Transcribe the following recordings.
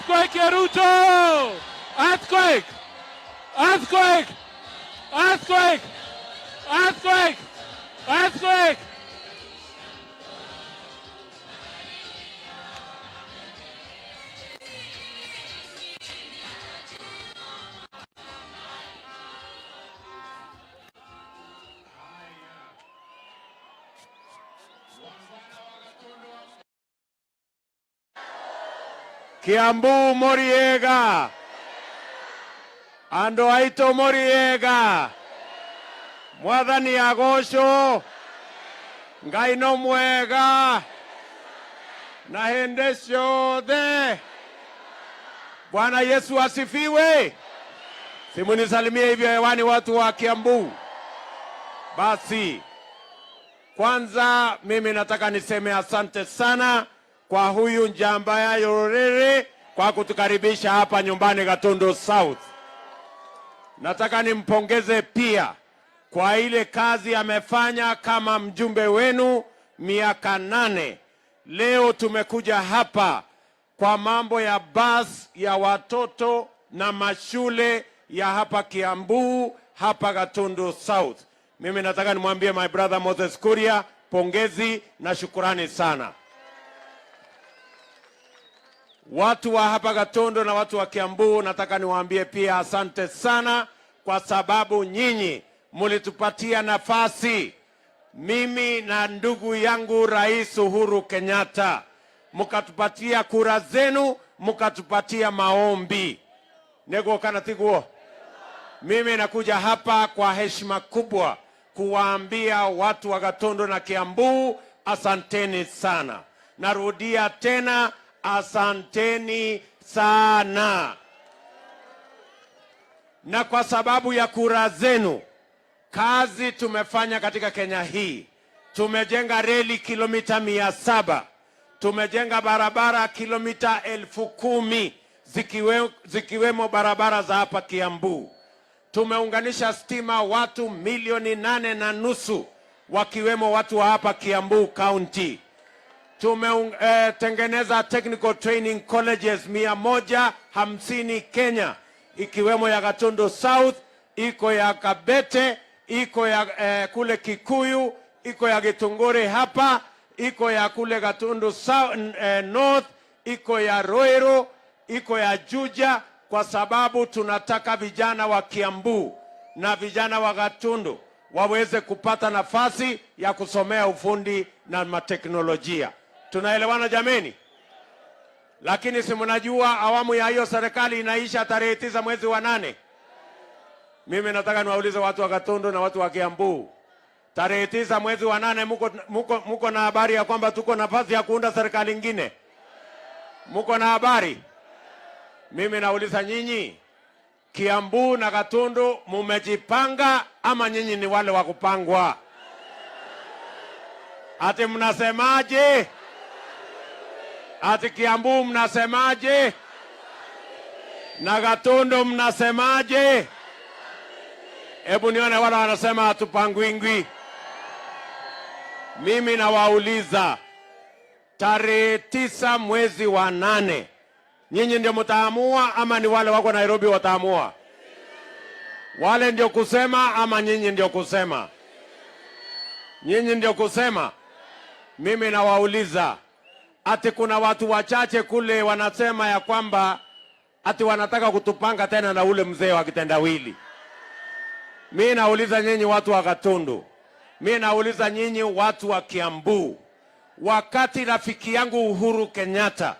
Earthquake ya Ruto! Earthquake! Earthquake! Earthquake! Earthquake! Earthquake! Kiambu Moriega, ando aito Moriega, mwathani agosho, Ngai no mwega, na hende ciothe. Bwana Yesu asifiwe. Simunisalimie hivyo hewani watu wa Kiambu. Basi, kwanza mimi nataka niseme asante sana kwa huyu Njambaya Yorere kwa kutukaribisha hapa nyumbani Gatundu South. Nataka nimpongeze pia kwa ile kazi amefanya kama mjumbe wenu miaka 8. Leo tumekuja hapa kwa mambo ya bus ya watoto na mashule ya hapa Kiambu, hapa Gatundu South. Mimi nataka nimwambie my brother Moses Kuria, pongezi na shukurani sana. Watu wa hapa Gatundu na watu wa Kiambu nataka niwaambie pia asante sana kwa sababu nyinyi mulitupatia nafasi, mimi na ndugu yangu Rais Uhuru Kenyatta, mukatupatia kura zenu, mukatupatia maombi. Nego kana tiguo. Mimi nakuja hapa kwa heshima kubwa kuwaambia watu wa Gatundu na Kiambu asanteni sana. Narudia tena, asanteni sana. Na kwa sababu ya kura zenu, kazi tumefanya katika Kenya hii. Tumejenga reli kilomita 700, tumejenga barabara kilomita 10,000 zikiwemo barabara za hapa Kiambu. Tumeunganisha stima watu 8.5 wakiwemo watu wa hapa Kiambu County. Tumetengeneza technical training colleges 150 Kenya, ikiwemo ya Gatundu South, iko ya Kabete, iko ya kule Kikuyu, iko ya Gitunguri hapa, iko ya kule Gatundu South, North, iko ya Roiro, iko ya Juja, kwa sababu tunataka vijana wa Kiambu na vijana wa Gatundu waweze kupata nafasi ya kusomea ufundi na mateknolojia. Tunaelewana jameni? Lakini si mnajua awamu ya hiyo serikali inaisha tarehe 9 mwezi wa 8. Mimi nataka niwaulize watu wa Gatundu na watu wa Kiambu, tarehe 9 mwezi wa 8 muko na habari ya kwamba tuko nafasi ya kuunda serikali nyingine? Muko na habari? Mimi nauliza nyinyi, Kiambu na Gatundu mumejipanga ama nyinyi ni wale wa kupangwa? Ati mnasemaje? Ati Kiambu mnasemaje? Na Gatundu mnasemaje? Hebu nione wala wanasema hatupangwingwi. Mimi nawauliza, tarehe 9 mwezi wa 8, nyinyi ndio mtaamua ama ni wale wako Nairobi wataamua? Wale ndio kusema ama nyinyi ndio kusema? Nyinyi ndio kusema. Mimi nawauliza, ati kuna watu wachache kule wanasema ya kwamba ati wanataka kutupanga tena na ule mzee wa kitendawili. Mimi nauliza nyinyi watu wa Gatundu, mimi nauliza nyinyi watu wa Kiambu, wakati rafiki yangu Uhuru Kenyatta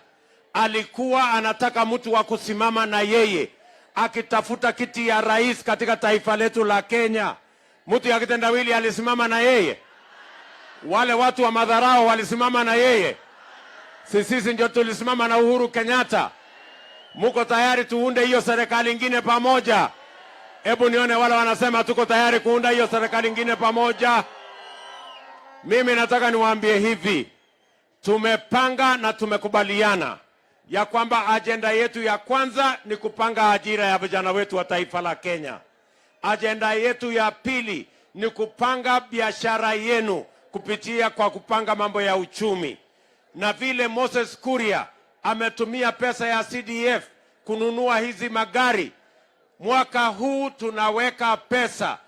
alikuwa anataka mtu wa kusimama na yeye akitafuta kiti ya rais katika taifa letu la Kenya, mtu ya kitendawili alisimama na yeye? Wale watu wa madharau walisimama na yeye? Sisi ndio tulisimama na Uhuru Kenyatta. Muko tayari tuunde hiyo serikali nyingine pamoja? Hebu nione wale wanasema tuko tayari kuunda hiyo serikali nyingine pamoja. Mimi nataka niwaambie hivi, tumepanga na tumekubaliana ya kwamba ajenda yetu ya kwanza ni kupanga ajira ya vijana wetu wa taifa la Kenya. Ajenda yetu ya pili ni kupanga biashara yenu kupitia kwa kupanga mambo ya uchumi. Na vile Moses Kuria ametumia pesa ya CDF kununua hizi magari. Mwaka huu tunaweka pesa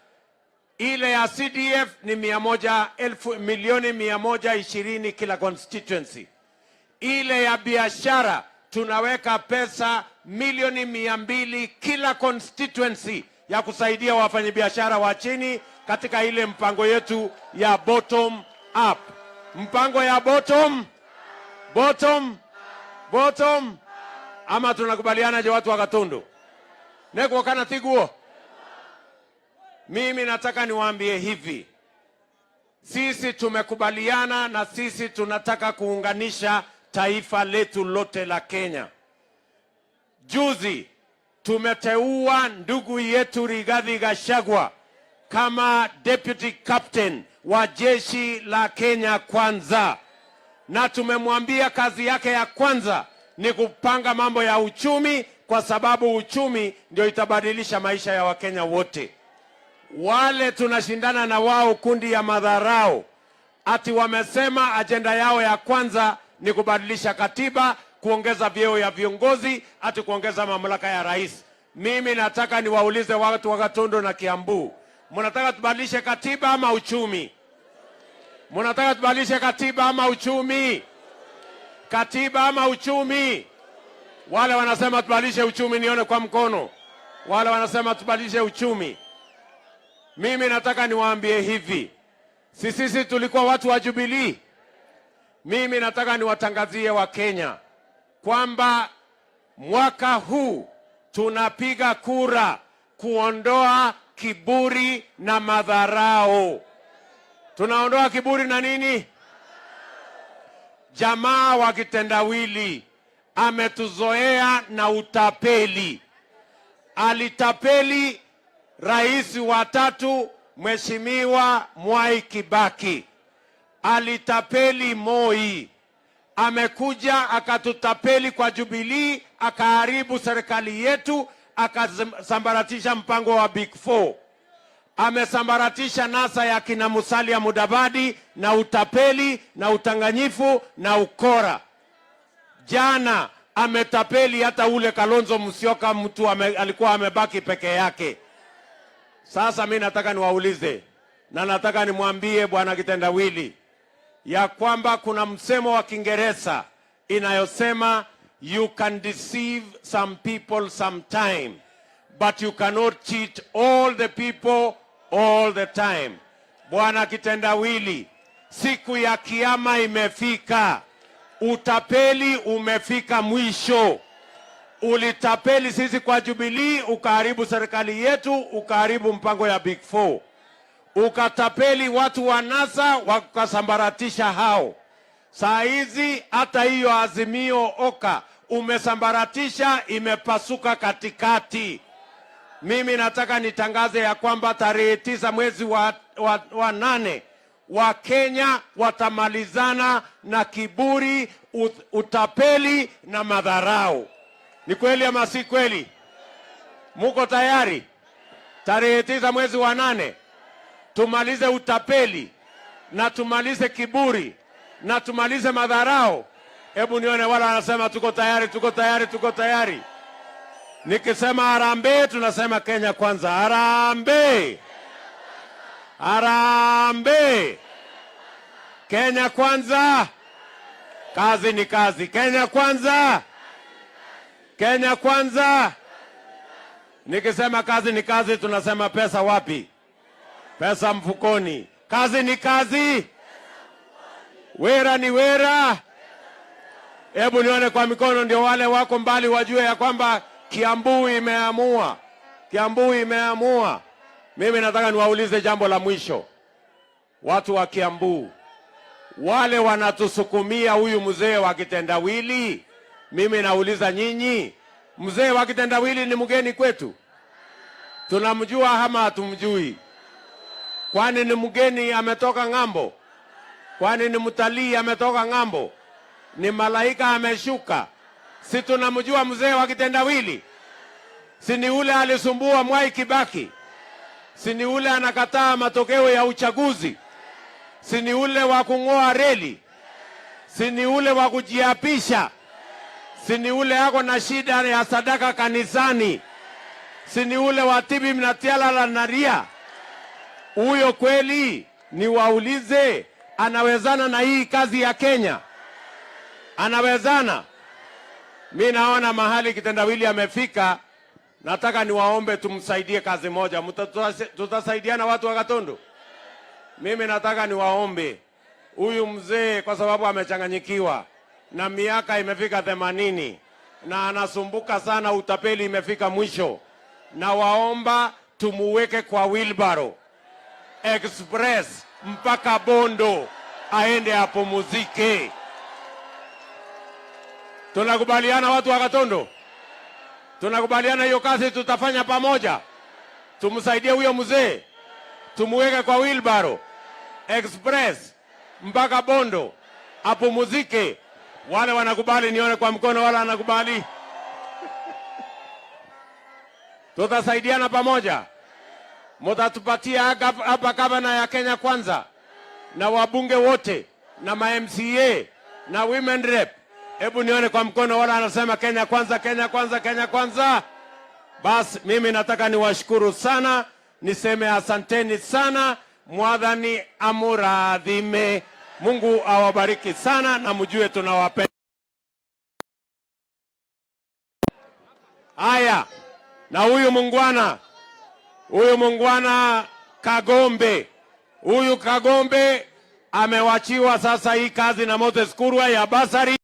ile ya CDF ni milioni 120 kila constituency. Ile ya biashara tunaweka pesa milioni 200 kila constituency ya kusaidia wafanyabiashara wa chini katika ile mpango yetu ya bottom up. Mpango ya bottom ama tunakubaliana je watu wa Gatundu? Neko kana tiguo. Mimi nataka niwaambie hivi. Sisi tumekubaliana na sisi tunataka kuunganisha taifa letu lote la Kenya. Juzi tumeteua ndugu yetu Rigathi Gachagua kama deputy captain wa jeshi la Kenya Kwanza, na tumemwambia kazi yake ya kwanza ni kupanga mambo ya uchumi, kwa sababu uchumi ndio itabadilisha maisha ya Wakenya wote. Wale tunashindana na wao kundi ya madharau, ati wamesema ajenda yao ya kwanza ni kubadilisha katiba, kuongeza vyeo ya viongozi, ati kuongeza mamlaka ya rais. Mimi nataka niwaulize watu wa Gatundu na Kiambu, mnataka tubadilishe katiba ama uchumi? Mnataka tubadilishe katiba ama uchumi? Katiba ama uchumi? Wale wanasema tubadilishe uchumi nione kwa mkono. Wale wanasema tubadilishe uchumi. Mimi nataka niwaambie hivi. Sisi tulikuwa watu wa Jubilee. Mimi nataka niwatangazie wa Kenya kwamba mwaka huu tunapiga kura kuondoa kiburi na madharau. Tunaondoa kiburi na nini? Jamaa wa kitendawili ametuzoea na utapeli. Alitapeli rais wa 3 Mheshimiwa Mwai Kibaki. Alitapeli Moi. Amekuja akatutapeli kwa Jubilee, akaharibu serikali yetu, akasambaratisha mpango wa Big Four. Amesambaratisha NASA ya kina Musalia Mudavadi na utapeli na utanganyifu na ukora. Jana ametapeli hata ule Kalonzo Musyoka, mtu alikuwa amebaki peke yake. Sasa mimi nataka niwaulize na nataka nimwambie bwana kitendawili ya kwamba kuna msemo wa Kiingereza inayosema you can deceive some people sometime, but you cannot cheat all the people all the time. Bwana kitendawili, siku ya kiyama imefika. Utapeli umefika mwisho. Ulitapeli sisi kwa Jubilee, ukaharibu serikali yetu, ukaharibu mpango ya Big Four. Ukatapeli watu wa NASA, wakasambaratisha hao. Saa hizi hata hiyo Azimio Oka umesambaratisha, imepasuka katikati. Mimi nataka nitangaze ya kwamba tarehe 9 mwezi wa 8 wa Kenya watamalizana na kiburi, utapeli na madharau. Ni kweli ama si kweli? Muko tayari? Tarehe 9 mwezi wa 8 tumalize utapeli na tumalize kiburi na tumalize madharau. Hebu nione wala wanasema tuko tayari, tuko tayari, tuko tayari. Nikisema harambee tunasema Kenya Kwanza. Harambee! Harambee! Kenya Kwanza! Kazi ni kazi. Kenya Kwanza! Kenya Kwanza! Nikisema kazi ni kazi tunasema pesa wapi? Pesa mfukoni. Kazi ni kazi. Wera ni wera. Hebu nione kwa mikono ndio wale wako mbali wajue ya kwamba Kiambu imeamua. Kiambu imeamua. Mimi nataka niwaulize jambo la mwisho. Watu wa Kiambu, wale wanatusukumia huyu mzee wa kitendawili, mimi nauliza nyinyi, mzee wa kitendawili ni mgeni kwetu? Tunamjua ama hatumjui? Kwani ni mgeni ametoka ng'ambo? Kwani ni mtalii ametoka ng'ambo? Ni malaika ameshuka? Si tunamjua mzee wa kitendawili? Si ni ule alisumbua Mwai Kibaki? Si ni ule anakataa matokeo ya uchaguzi? Si ni ule wa kung'oa reli? Si ni ule wa kujiapisha? Si ni ule ako na shida ya sadaka kanisani? Si ni ule wa tibi mnatiala la naria? Huyo kweli niwaulize, anawezana na hii kazi ya Kenya? Anawezana? Mi naona mahali kitendawili amefika. Nataka niwaombe tumsaidie kazi moja. Tutasaidiana watu wa Gatundu? Mimi nataka niwaombe huyu mzee, kwa sababu amechanganyikiwa na miaka imefika 80 na anasumbuka sana, utapeli imefika mwisho, na waomba tumuweke kwa wheelbarrow express mpaka Bondo aende apumzike. Tunakubaliana watu wa Gatundu? Tunakubaliana hiyo kazi tutafanya pamoja. Tumsaidie huyo mzee, tumuweke kwa wheelbarrow express mpaka Bondo apumzike. Wale wanakubali nione kwa mkono, wala wanakubali. Tutasaidiana pamoja. Mutatupatia hapa gavana ya Kenya Kwanza na wabunge wote na ma-MCA na women rep. Hebu nione kwa mkono, wala anasema Kenya Kwanza, Kenya Kwanza, Kenya Kwanza. Bas, mimi nataka niwashukuru sana, niseme asanteni sana. Mwadhani amuradhime. Mungu awabariki sana na mjue tunawapenda. Haya, na huyu mungwana Kagombe, huyu Kagombe amewachiwa sasa hii kazi na Moses Kurwa ya basari.